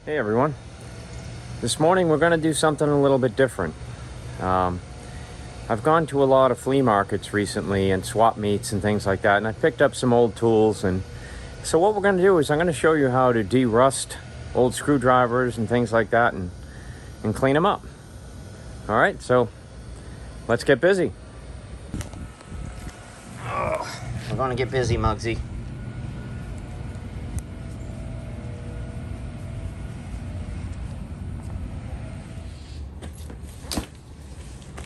Hey everyone. This morning we're going to do something a little bit different. I've gone to a lot of flea markets recently and swap meets and things like that, and I picked up some old tools. And so what we're going to do is I'm going to show you how to de-rust old screwdrivers and things like that and clean them up. All right, so let's get busy. We're going to get busy, Muggsy.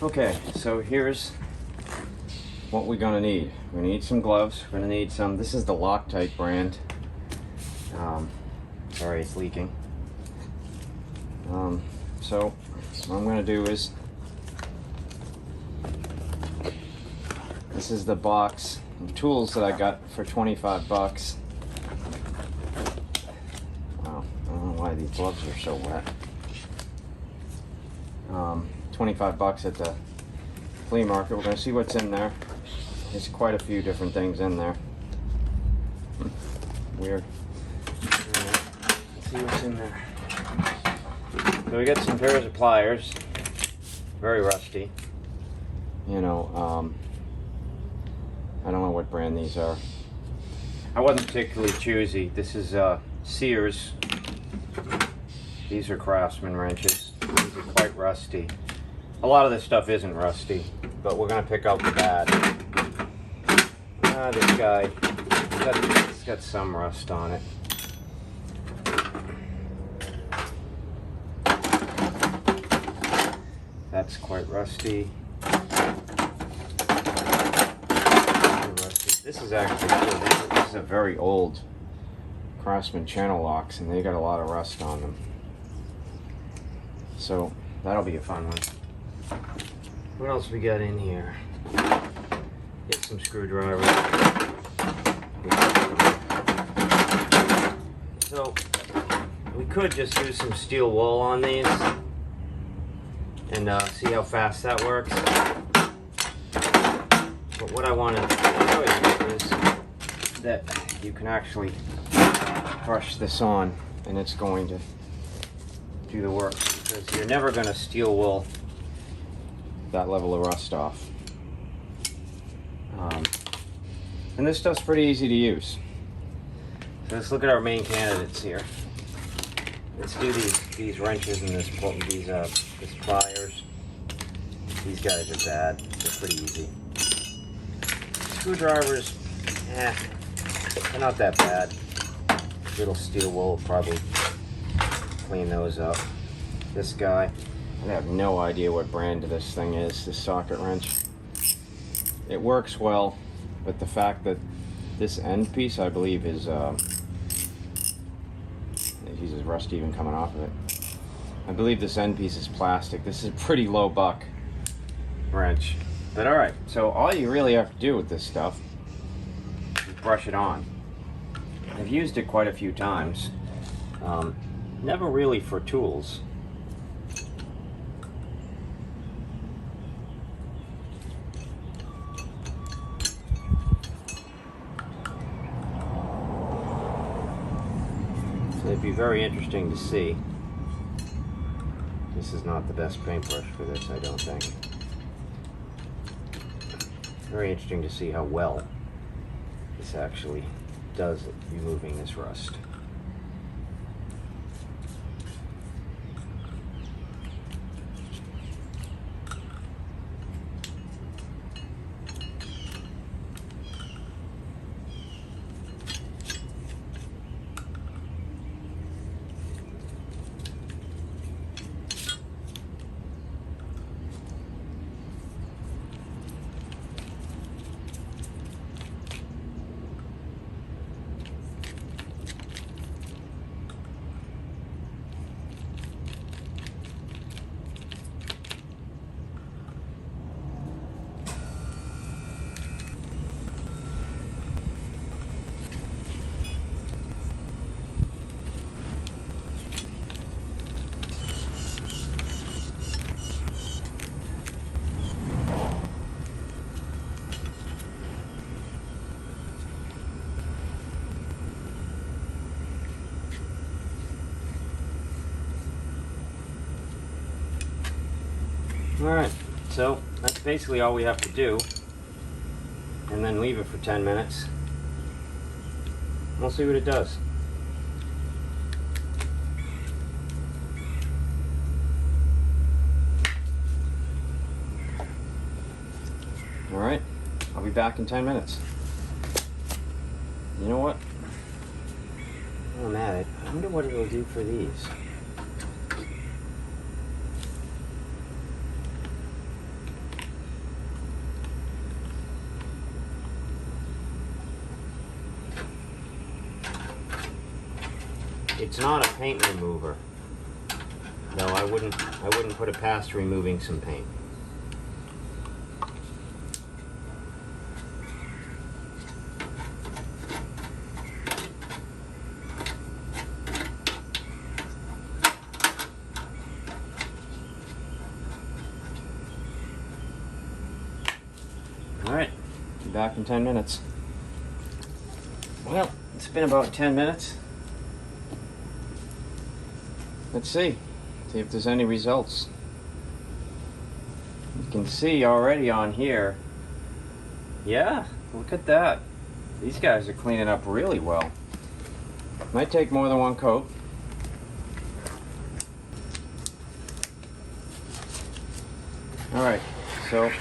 Okay, so here's what we're gonna need. We're gonna need some gloves. We're gonna need some, this is the Loctite brand. Sorry, it's leaking. So what I'm gonna do is, this is the box of tools that I got for 25 bucks. Wow, I don't know why these gloves are so wet. 25 bucks at the flea market. We're going to see what's in there. There's quite a few different things in there. Weird. Let's see what's in there. So we got some pairs of pliers. Very rusty. You know, I don't know what brand these are. I wasn't particularly choosy. This is Sears. These are Craftsman wrenches. These are quite rusty. A lot of this stuff isn't rusty, but we're going to pick out the bad. This guy, it's got some rust on it. That's quite rusty. This is actually good. This is a very old Craftsman channel locks, and they got a lot of rust on them. So that'll be a fun one. What else we got in here? Get some screwdrivers. So we could just use some steel wool on these and see how fast that works. But what I want to show you is that you can actually brush this on and it's going to do the work, because you're never going to steel wool that level of rust off. And this stuff's pretty easy to use. So let's look at our main candidates here. Let's do these wrenches and these pliers. These guys are bad. They're pretty easy. Screwdrivers, they're not that bad. Little steel wool will probably clean those up. This guy, I have no idea what brand this thing is, this socket wrench. It works well, but the fact that this end piece, I believe, is Jesus, rust even coming off of it. I believe this end piece is plastic. This is a pretty low buck wrench. But alright, so all you really have to do with this stuff is brush it on. I've used it quite a few times. Never really for tools. So it'd be very interesting to see. This is not the best paintbrush for this, I don't think. Very interesting to see how well this actually does at removing this rust. Alright, so that's basically all we have to do. And then leave it for 10 minutes. We'll see what it does. Alright, I'll be back in 10 minutes. You know what? While I'm at it, I wonder what it'll do for these. It's not a paint remover, though I wouldn't put it past removing some paint. Alright, be back in 10 minutes. Well, it's been about 10 minutes. Let's see if there's any results. You can see already on here, yeah, look at that. These guys are cleaning up really well. Might take more than one coat. Alright, so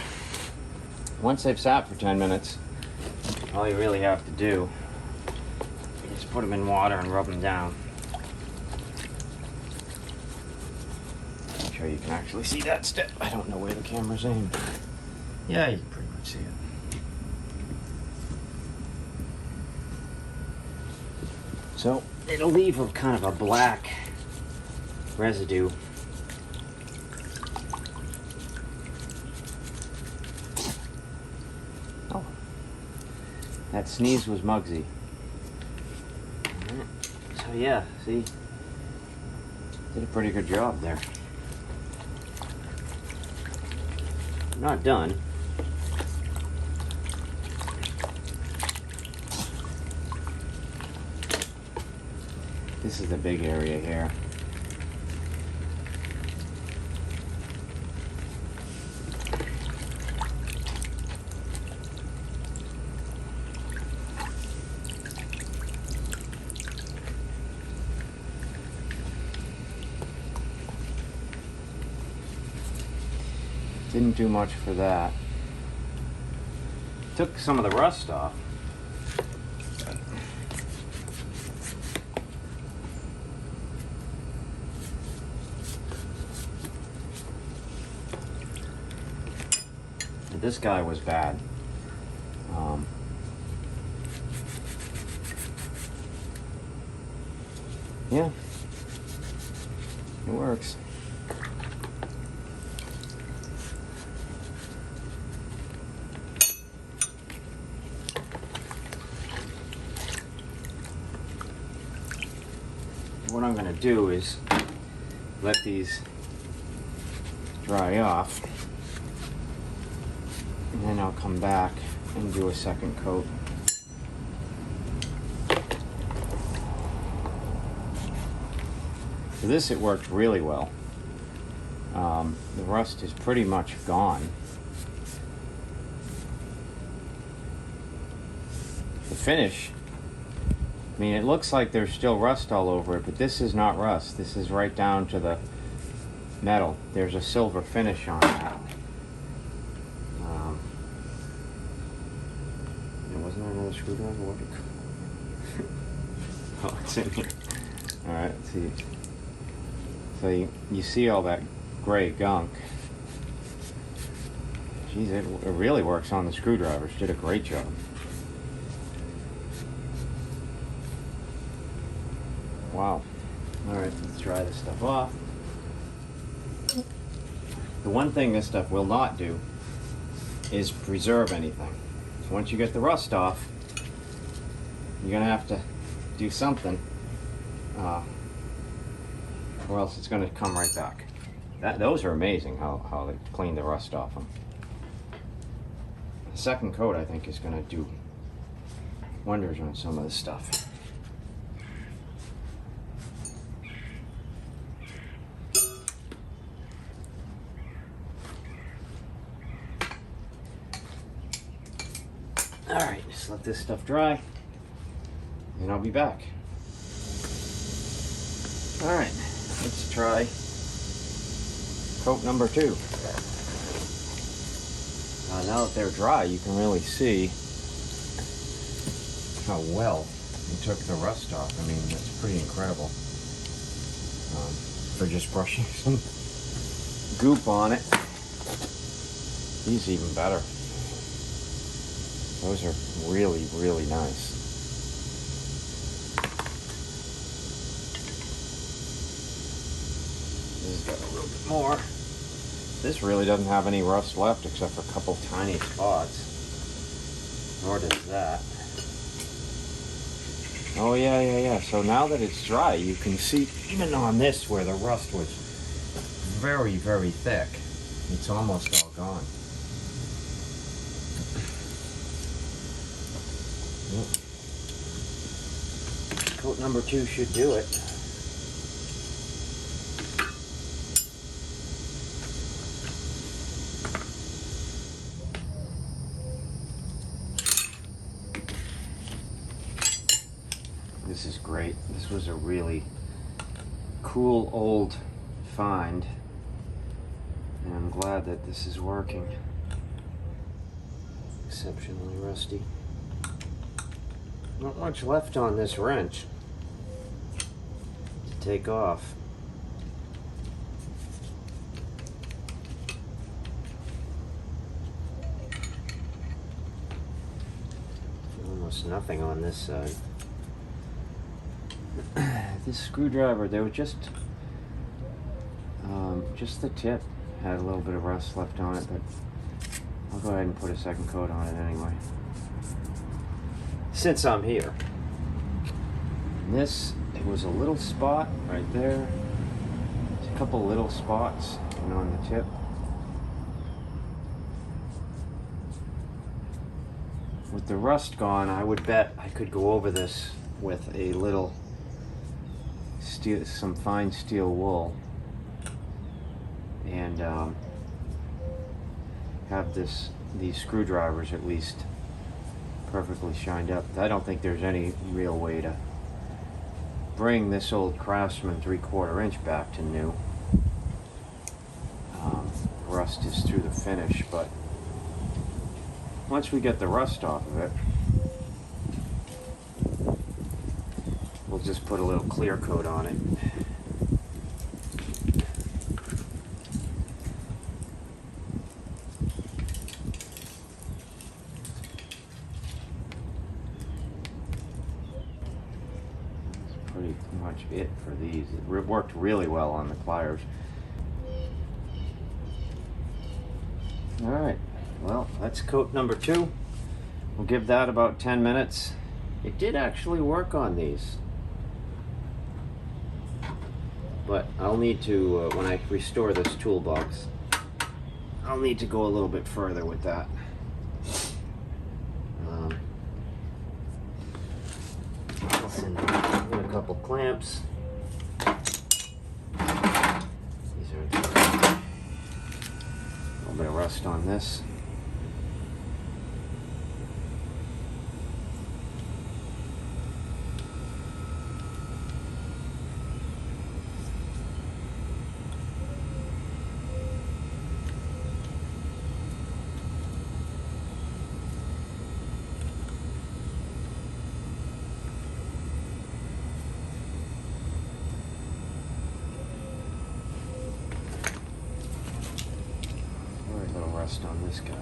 once they've sat for 10 minutes, all you really have to do is put them in water and rub them down. Make sure you can actually see that step. I don't know where the camera's aimed. Yeah, you can pretty much see it. So it'll leave a kind of a black residue. Oh, that sneeze was Muggsy. So yeah, see, did a pretty good job there. Not done. This is the big area here. Didn't do much for that. Took some of the rust off. But this guy was bad. Yeah, it works. What I'm going to do is let these dry off, and then I'll come back and do a second coat. For this it worked really well. The rust is pretty much gone. The finish, I mean, it looks like there's still rust all over it, but this is not rust. This is right down to the metal. There's a silver finish on it. Wasn't there another screwdriver? What did oh, it's in here. Alright, let's see. So you see all that gray gunk. Geez, it really works on the screwdrivers. Did a great job. Wow. Alright, let's dry this stuff off. The one thing this stuff will not do is preserve anything. So once you get the rust off, you're going to have to do something, or else it's going to come right back. Those are amazing how they clean the rust off them. The second coat, I think, is going to do wonders on some of this stuff. Alright, just let this stuff dry and I'll be back. Alright, let's try coat number 2. Now that they're dry, you can really see how well it took the rust off. I mean, that's pretty incredible. For just brushing some goop on it. These even better. Those are really, really nice. This has got a little bit more. This really doesn't have any rust left except for a couple tiny spots. Nor does that. Oh yeah. So now that it's dry, you can see even on this where the rust was very, very thick, it's almost all gone. Coat number 2 should do it. This is great. This was a really cool old find, and I'm glad that this is working. Exceptionally rusty. Not much left on this wrench to take off. Almost nothing on this side. This screwdriver, there was just the tip had a little bit of rust left on it, but I'll go ahead and put a second coat on it anyway, since I'm here. This, it was a little spot right there. There's a couple little spots on the tip. With the rust gone, I would bet I could go over this with a little steel, some fine steel wool, and have these screwdrivers at least perfectly shined up. I don't think there's any real way to bring this old Craftsman 3/4 inch back to new. Rust is through the finish, but once we get the rust off of it, we'll just put a little clear coat on it. That's pretty much it for these. It worked really well on the pliers. Alright, well, that's coat number 2. We'll give that about 10 minutes. It did actually work on these. But I'll need to, when I restore this toolbox, I'll need to go a little bit further with that. I'll send in a couple clamps. These are a little bit of rust on this. On this guy.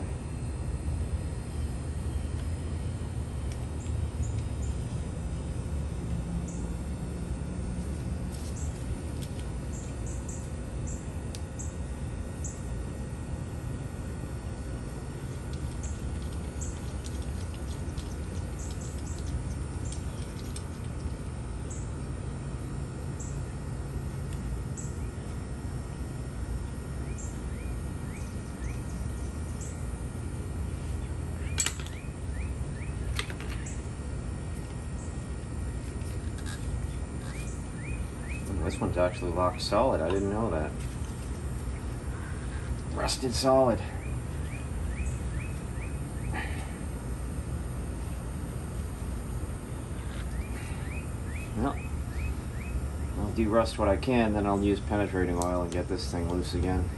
This one's actually locked solid. I didn't know that. Rusted solid. derust what I can, then I'll use penetrating oil and get this thing loose again.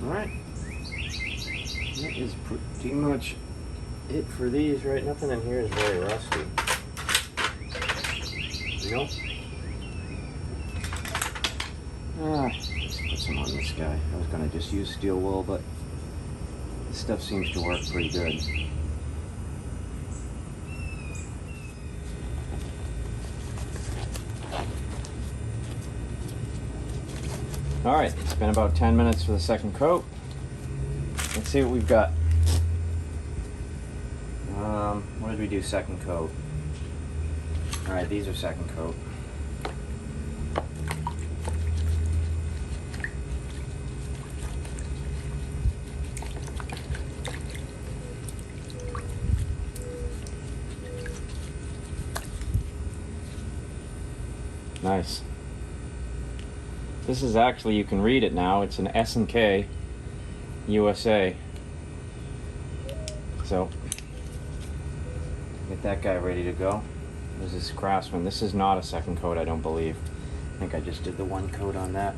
Alright, that is pretty much it for these, right? Nothing in here is very rusty. Nope. Let's put some on this guy. I was going to just use steel wool, but this stuff seems to work pretty good. Alright, it's been about 10 minutes for the second coat. Let's see what we've got. What did we do second coat? Alright, these are second coat. Nice. This is actually, you can read it now, it's an S&K USA. So, get that guy ready to go. This is Craftsman. This is not a second coat, I don't believe. I think I just did the one coat on that.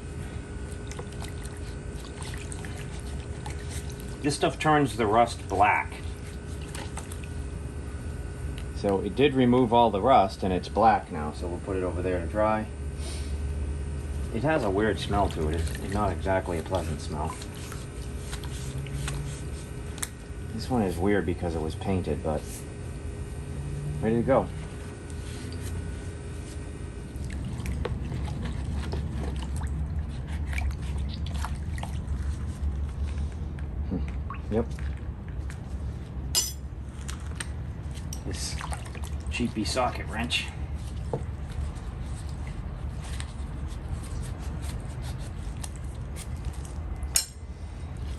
This stuff turns the rust black. So it did remove all the rust and it's black now, so we'll put it over there to dry. It has a weird smell to it. It's not exactly a pleasant smell. This one is weird because it was painted, but ready to go. Yep. This cheapy socket wrench.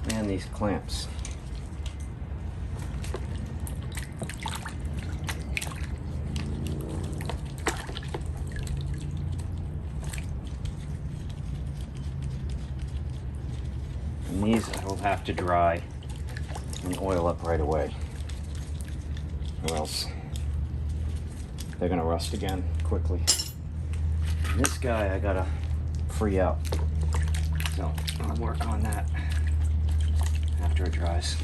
And these clamps. And these I will have to dry and oil up right away, or else they're gonna rust again quickly. And this guy I gotta free out, so I'll work on that after it dries.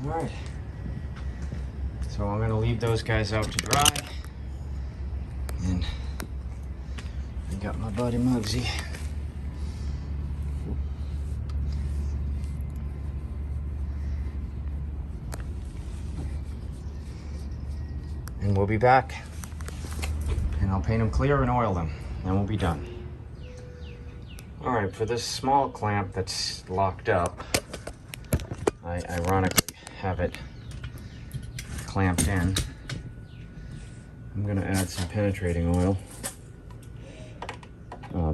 All right, so I'm gonna leave those guys out to dry, and I got my buddy Muggsy. And we'll be back, and I'll paint them clear and oil them, and we'll be done. All right, for this small clamp that's locked up, I ironically have it clamped in. I'm gonna add some penetrating oil.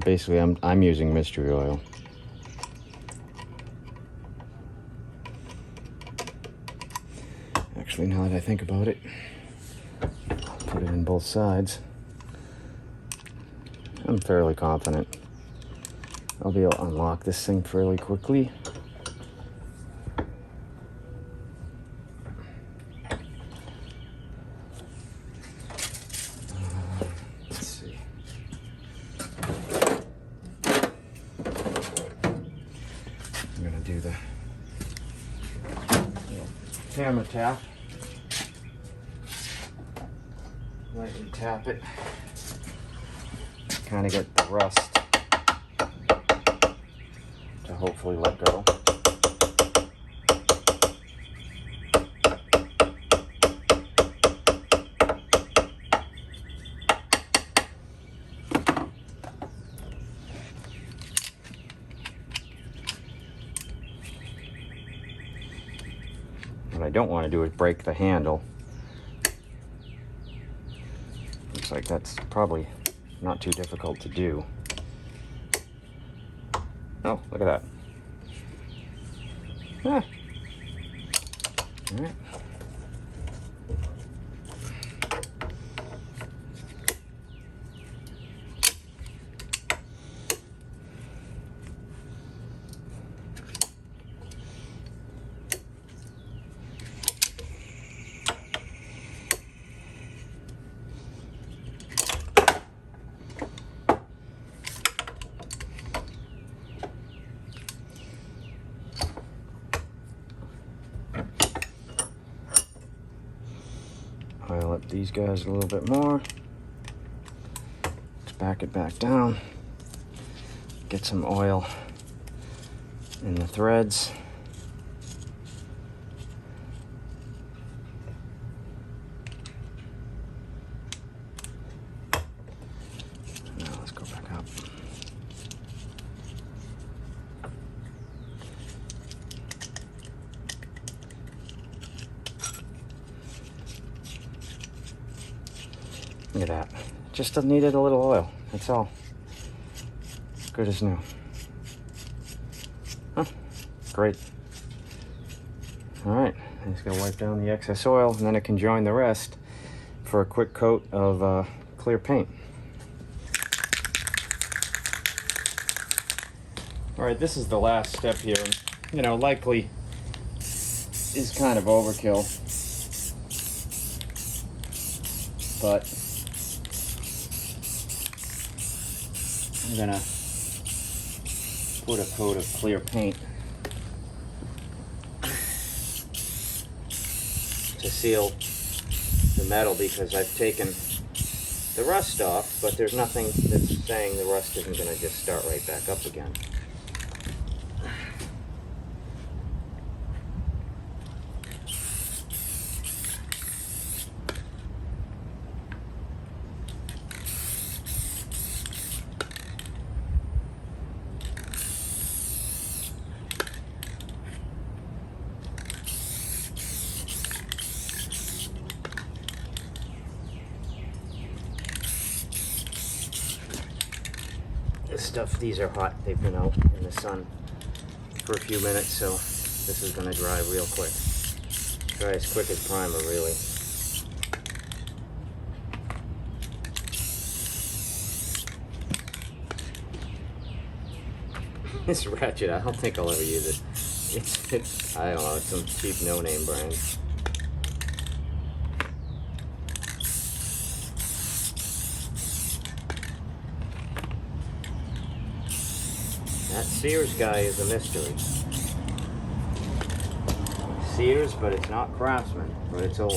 Basically, I'm using mystery oil. Actually, now that I think about it, put it in both sides. I'm fairly confident I'll be able to unlock this thing fairly quickly. Let's see. I'm gonna do the hammer tap. Lightly tap it, kind of get the rust to hopefully let go. What I don't want to do is break the handle. Looks like that's probably not too difficult to do. Oh, look at that. All right. Oil up these guys a little bit more. Let's back it back down. Get some oil in the threads. Now let's go back up. Look at that. Just needed a little oil. That's all. Good as new. Huh. Great. All right. I'm just gonna wipe down the excess oil, and then I can join the rest for a quick coat of clear paint. All right, this is the last step here. You know, likely is kind of overkill, but I'm gonna put a coat of clear paint to seal the metal, because I've taken the rust off, but there's nothing that's saying the rust isn't gonna just start right back up again. This stuff, these are hot. They've been out in the sun for a few minutes, so this is going to dry real quick. Dry as quick as primer, really. This ratchet, I don't think I'll ever use it. It's I don't know, it's some cheap no-name brand. That Sears guy is a mystery. Sears, but it's not Craftsman, but it's old.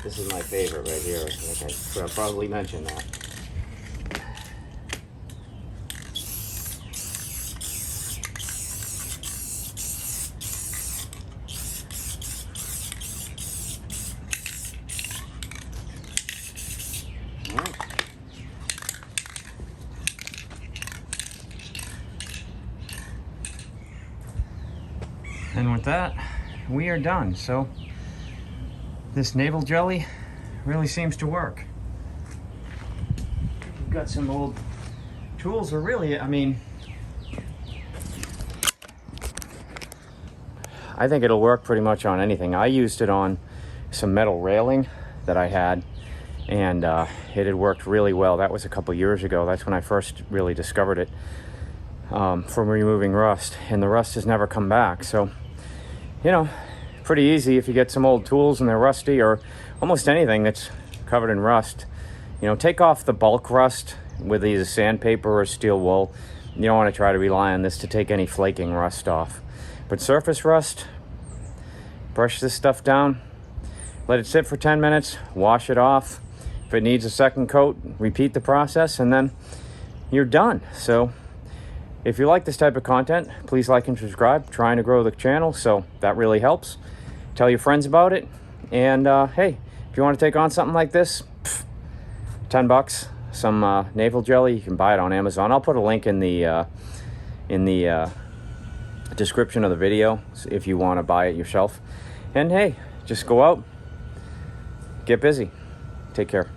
This is my favorite right here. I think I should probably mention that. And with that, we are done. So this navel jelly really seems to work. We've got some old tools, or really, I mean, I think it'll work pretty much on anything. I used it on some metal railing that I had, and it had worked really well. That was a couple years ago. That's when I first really discovered it, from removing rust, and the rust has never come back. So, you know, pretty easy if you get some old tools and they're rusty, or almost anything that's covered in rust. You know, take off the bulk rust with either sandpaper or steel wool. You don't want to try to rely on this to take any flaking rust off. But surface rust, brush this stuff down, let it sit for 10 minutes, wash it off. If it needs a second coat, repeat the process, and then you're done. So if you like this type of content, please like and subscribe. Trying to grow the channel, so that really helps. Tell your friends about it. And hey, if you want to take on something like this, $10, some navel jelly, you can buy it on Amazon. I'll put a link in the description of the video if you want to buy it yourself. And hey, just go out, get busy. Take care.